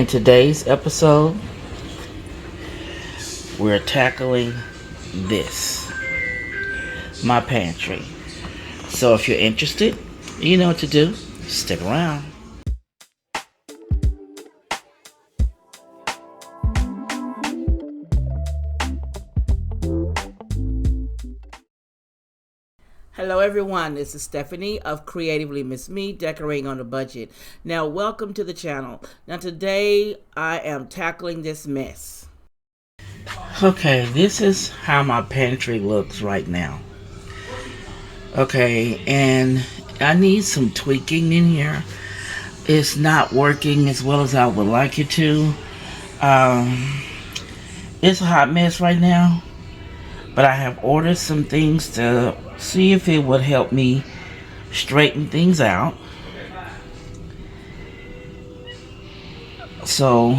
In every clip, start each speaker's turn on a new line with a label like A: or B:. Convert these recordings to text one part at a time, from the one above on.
A: In today's episode, we're tackling this, my pantry. So if you're interested, you know what to do. Stick around. Hello everyone, this is Stephanie of CreativelyMsMe, decorating on a budget. Now welcome to the channel. Now today I am tackling this mess. Okay, this is how my pantry looks right now. Okay, and I need some tweaking in here. It's not working as well as I would like it to. It's a hot mess right now, but I have ordered some things to see if it would help me straighten things out. So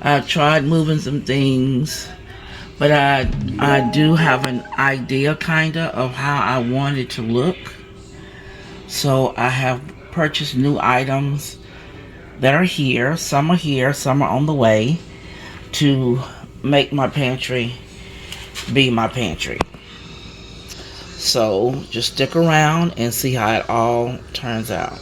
A: I tried moving some things, but I do have an idea kinda of how I want it to look. So I have purchased new items that are here. Some are on the way to make my pantry be my pantry. So just stick around and see how it all turns out.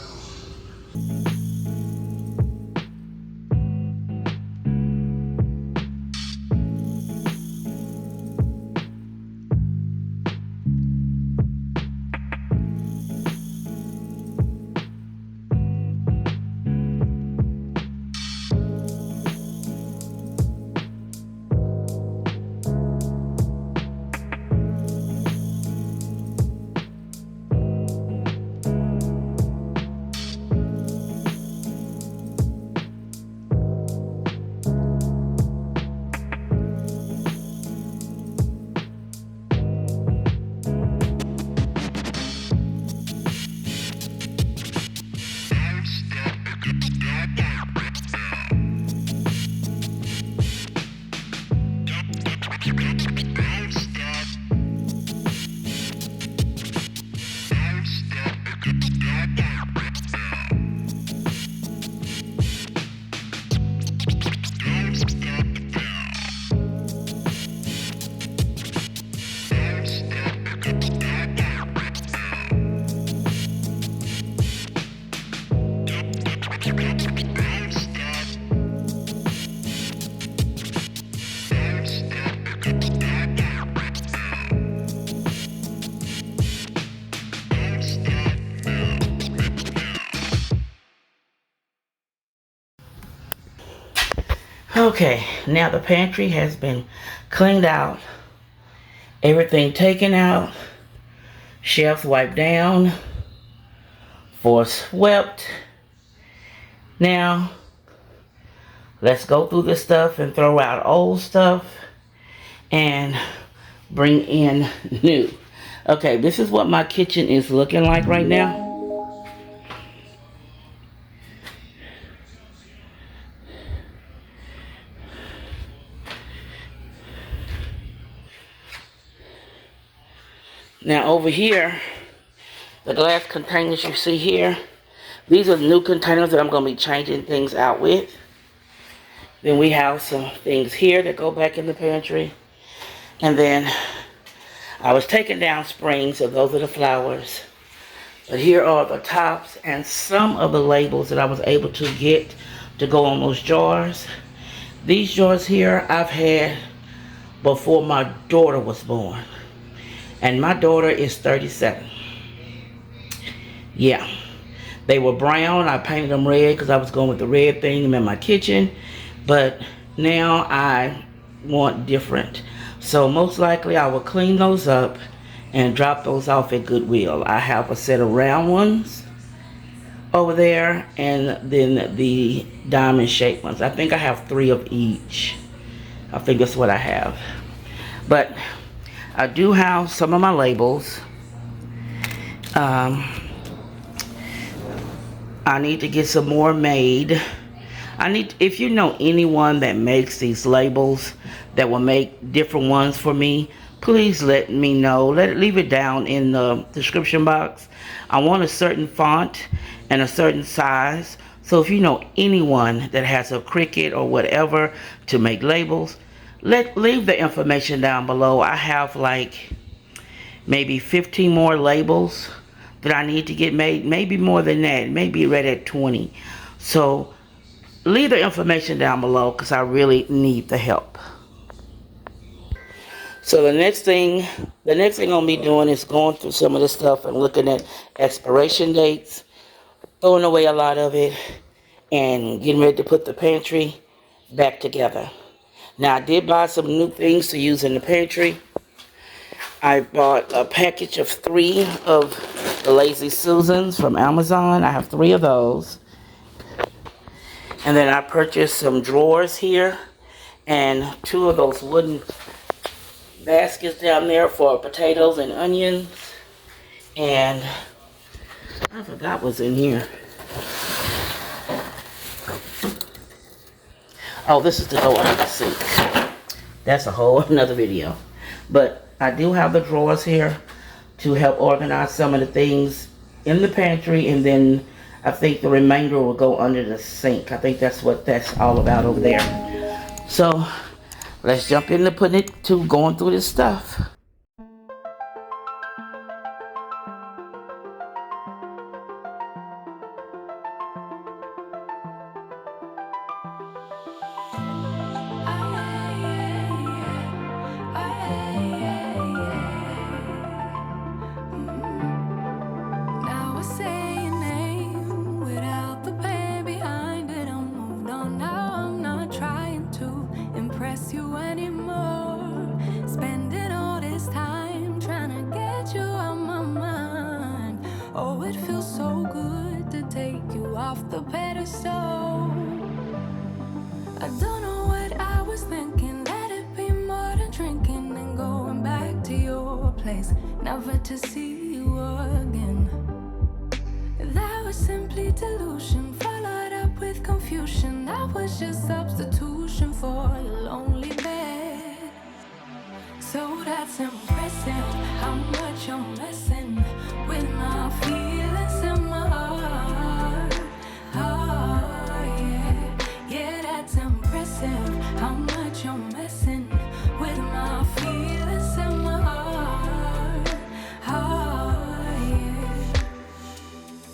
A: Okay, now the pantry has been cleaned out, everything taken out, shelves wiped down, floors swept. Now, let's go through this stuff and throw out old stuff and bring in new. Okay, this is what my kitchen is looking like right now. Now over here, the glass containers you see here, these are new containers that I'm going to be changing things out with. Then we have some things here that go back in the pantry. And then I was taking down springs, so those are the flowers. But here are the tops and some of the labels that I was able to get to go on those jars. These jars here I've had before my daughter was born. And my daughter is 37. Yeah. They were brown. I painted them red because I was going with the red theme in my kitchen. But now I want different. So most likely I will clean those up and drop those off at Goodwill. I have a set of round ones over there and then the diamond shaped ones. I think I have 3 of each. I think that's what I have. But I do have some of my labels. I need to get some more made. If you know anyone that makes these labels that will make different ones for me, please let me know. Leave it down in the description box. I want a certain font and a certain size So if you know anyone that has a Cricut or whatever to make labels, leave the information down below. I have like maybe 15 more labels that I need to get made. Maybe more than that. Maybe right at 20. So leave the information down below because I really need the help. So the next thing I'm gonna be doing is going through some of this stuff and looking at expiration dates, throwing away a lot of it, and getting ready to put the pantry back together. Now I did buy some new things to use in the pantry. I bought a package of 3 of the Lazy Susans from Amazon. I have 3 of those. And then I purchased some drawers here and 2 of those wooden baskets down there for potatoes and onions. And I forgot what's in here. Oh, this is to go under the sink. That's a whole another video. But I do have the drawers here to help organize some of the things in the pantry, and then I think the remainder will go under the sink. I think that's what that's all about over there. So let's jump into going through this stuff.
B: The pedestal. I don't know what I was thinking. Let it be more than drinking and going back to your place, never to see you again. That was simply delusion, followed up with confusion. That was just substitution for a lonely bed. So that's impressive, how much you're messing with my feelings and my heart. Yeah, that's impressive, how much you're messing with my feelings and my heart. Yeah.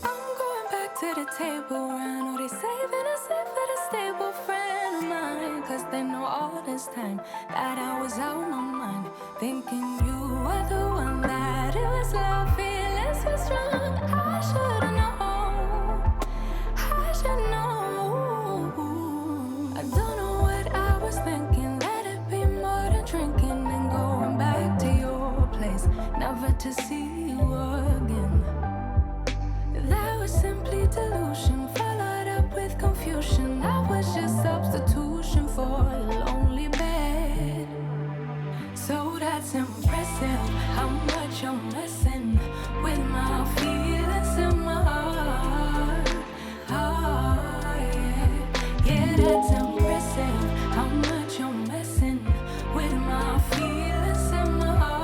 B: I'm going back to the table round. Oh, they saving us up for the stable friend of mine. Cause they know all this time that I was out my mind, thinking you were the one, that it was love, feelings were strong. I should've known, I should know. I don't know what I was thinking. Let it be more than drinking and going back to your place, never to see you again. That was simply delusion, followed up with confusion. That was just substitution for a lonely bed. So that's impressive, how much you're messing with my feelings and my heart. Yeah, that's impressive, how much you're messing with my feelings and my heart.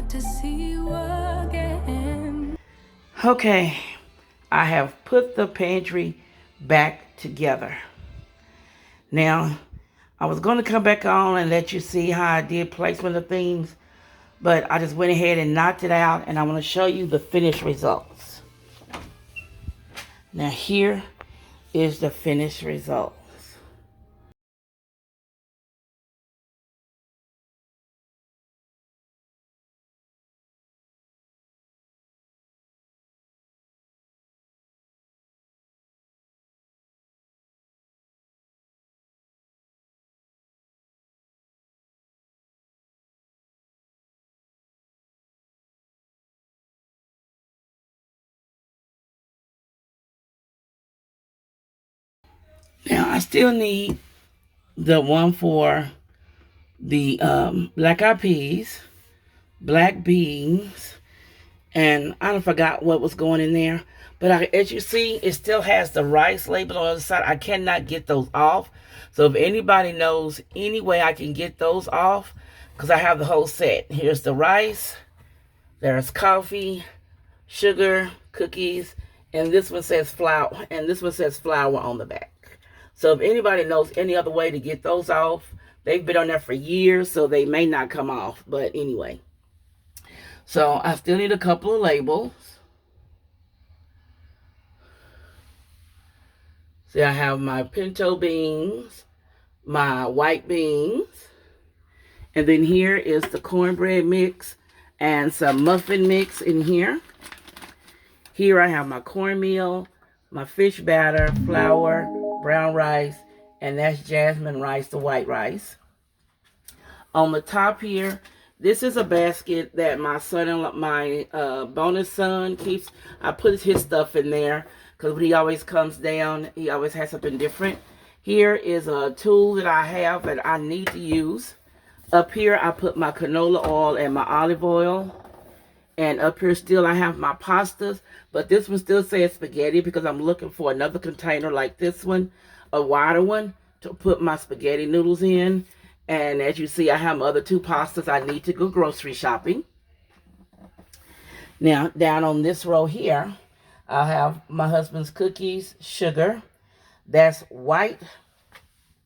B: To see you again.
A: Okay, I have put the pantry back together. Now, I was going to come back on and let you see how I did placement of things, but I just went ahead and knocked it out, and I want to show you the finished results. Now, here is the finished result. Now, I still need the one for the black eyed peas, black beans, and I don't forgot what was going in there. But as you see, it still has the rice label on the other side. I cannot get those off. So if anybody knows any way I can get those off, because I have the whole set. Here's the rice, there's coffee, sugar, cookies, and this one says flour, and this one says flour on the back. So if anybody knows any other way to get those off, they've been on there for years, so they may not come off. But anyway, so I still need a couple of labels. See, I have my pinto beans, my white beans, and then here is the cornbread mix and some muffin mix in here. Here I have my cornmeal, my fish batter, flour, brown rice, and that's jasmine rice, the white rice. On the top here, this is a basket that my bonus son keeps. I put his stuff in there because when he always comes down, he always has something different. Here is a tool that I have that I need to use. Up here, I put my canola oil and my olive oil. And up here still I have my pastas, but this one still says spaghetti because I'm looking for another container like this one, a wider one, to put my spaghetti noodles in. And as you see, I have my other two pastas. I need to go grocery shopping. Now, down on this row here, I have my husband's cookies, sugar. That's white,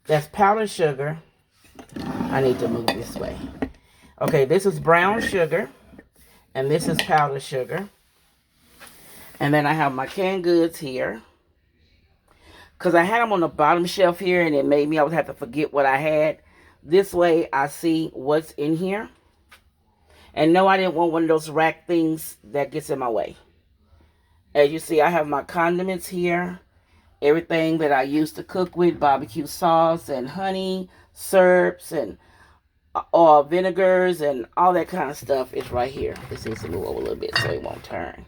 A: that's powdered sugar. I need to move this way. Okay, this is brown sugar. And this is powdered sugar. And then I have my canned goods here. Because I had them on the bottom shelf here and it made me always have to forget what I had. This way I see what's in here. And no, I didn't want one of those rack things that gets in my way. As you see, I have my condiments here. Everything that I use to cook with, barbecue sauce and honey, syrups and or vinegars and all that kind of stuff is right here. This needs to move over a little bit so it won't turn.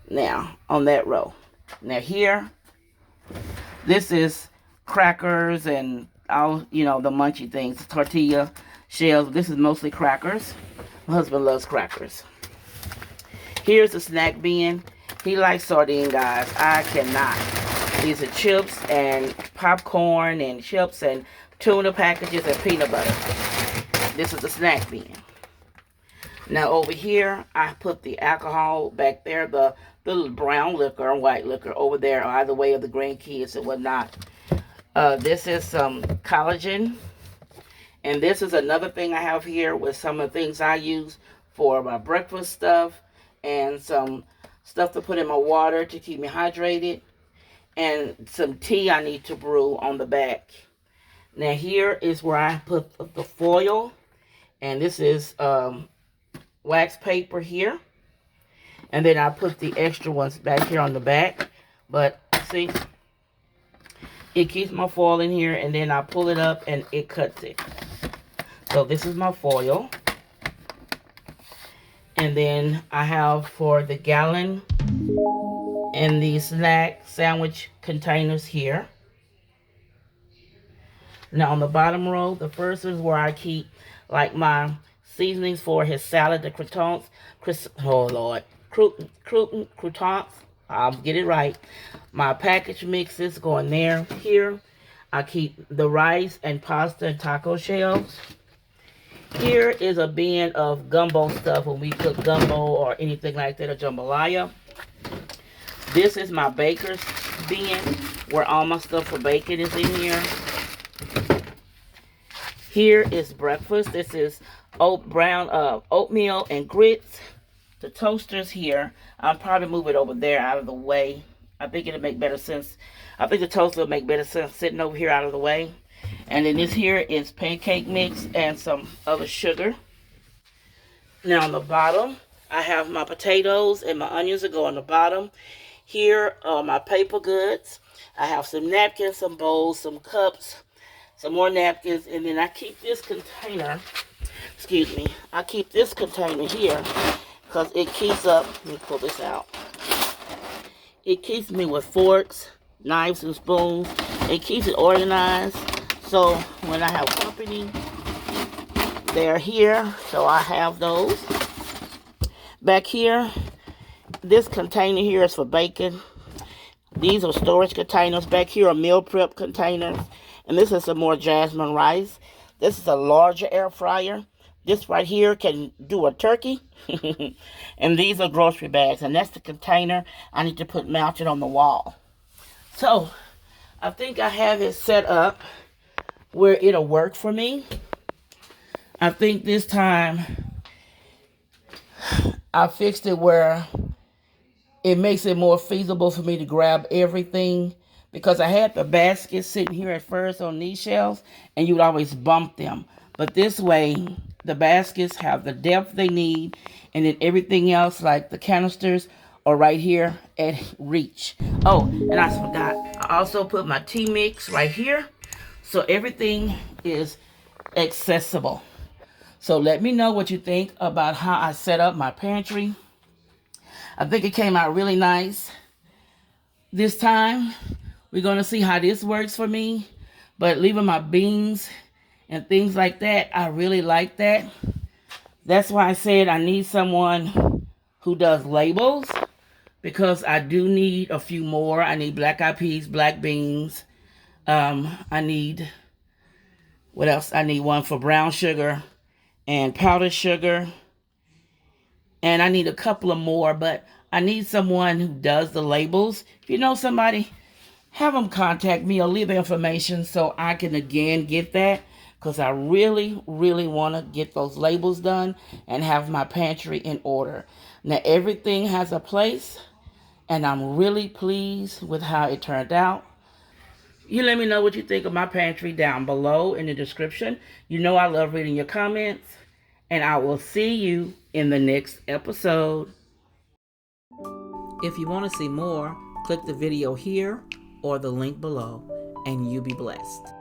A: Now, on that row. Now here, this is crackers and all, you know, the munchy things, tortilla shells. This is mostly crackers. My husband loves crackers. Here's a snack bin. He likes sardine, guys. I cannot. These are chips and popcorn and chips and tuna packages and peanut butter. This is the snack bin. Now over here, I put the alcohol back there, the little brown liquor or white liquor over there, either way of the grandkids and whatnot. This is some collagen. And this is another thing I have here with some of the things I use for my breakfast stuff. And some stuff to put in my water to keep me hydrated. And some tea I need to brew on the back. Now here is where I put the foil. And this is wax paper here. And then I put the extra ones back here on the back. But see, it keeps my foil in here. And then I pull it up and it cuts it. So this is my foil. And then I have for the gallon and the snack sandwich containers here. Now on the bottom row, the first is where I keep like my seasonings for his salad, the croutons. Croutons. I'll get it right. My package mixes going there. Here, I keep the rice and pasta and taco shells. Here is a bin of gumbo stuff when we cook gumbo or anything like that, or jambalaya. This is my baker's bin where all my stuff for baking is in here. Here is breakfast. This is oatmeal and grits. The toaster's here. I'll probably move it over there out of the way. I think it'll make better sense. I think the toaster will make better sense sitting over here out of the way. And then this here is pancake mix and some other sugar. Now on the bottom, I have my potatoes and my onions that go on the bottom. Here are my paper goods. I have some napkins, some bowls, some cups, some more napkins, and then I keep this container, I keep this container here because it keeps up, let me pull this out. It keeps me with forks, knives, and spoons, It keeps it organized. So when I have company, they're here. So I have those. Back here, this container here is for bacon. These are storage containers. Back here are meal prep containers. And this is some more jasmine rice. This is a larger air fryer. This right here can do a turkey. And these are grocery bags. And that's the container I need to put mounted on the wall. So, I think I have it set up where it'll work for me. I think this time I fixed it where it makes it more feasible for me to grab everything, because I had the baskets sitting here at first on these shelves and you would always bump them. But this way, the baskets have the depth they need, and then everything else like the canisters are right here at reach. Oh, and I forgot, I also put my tea mix right here, so everything is accessible. So let me know what you think about how I set up my pantry. I think it came out really nice. This time, we're going to see how this works for me. But leaving my beans and things like that, I really like that. That's why I said I need someone who does labels, because I do need a few more. I need black eyed peas, black beans. I need, what else? I need one for brown sugar and powdered sugar. And I need a couple of more, but I need someone who does the labels. If you know somebody, have them contact me or leave information so I can again get that, because I really, really want to get those labels done and have my pantry in order. Now, everything has a place, and I'm really pleased with how it turned out. You let me know what you think of my pantry down below in the description. You know I love reading your comments, and I will see you in the next episode. If you want to see more, click the video here or the link below, and you be blessed.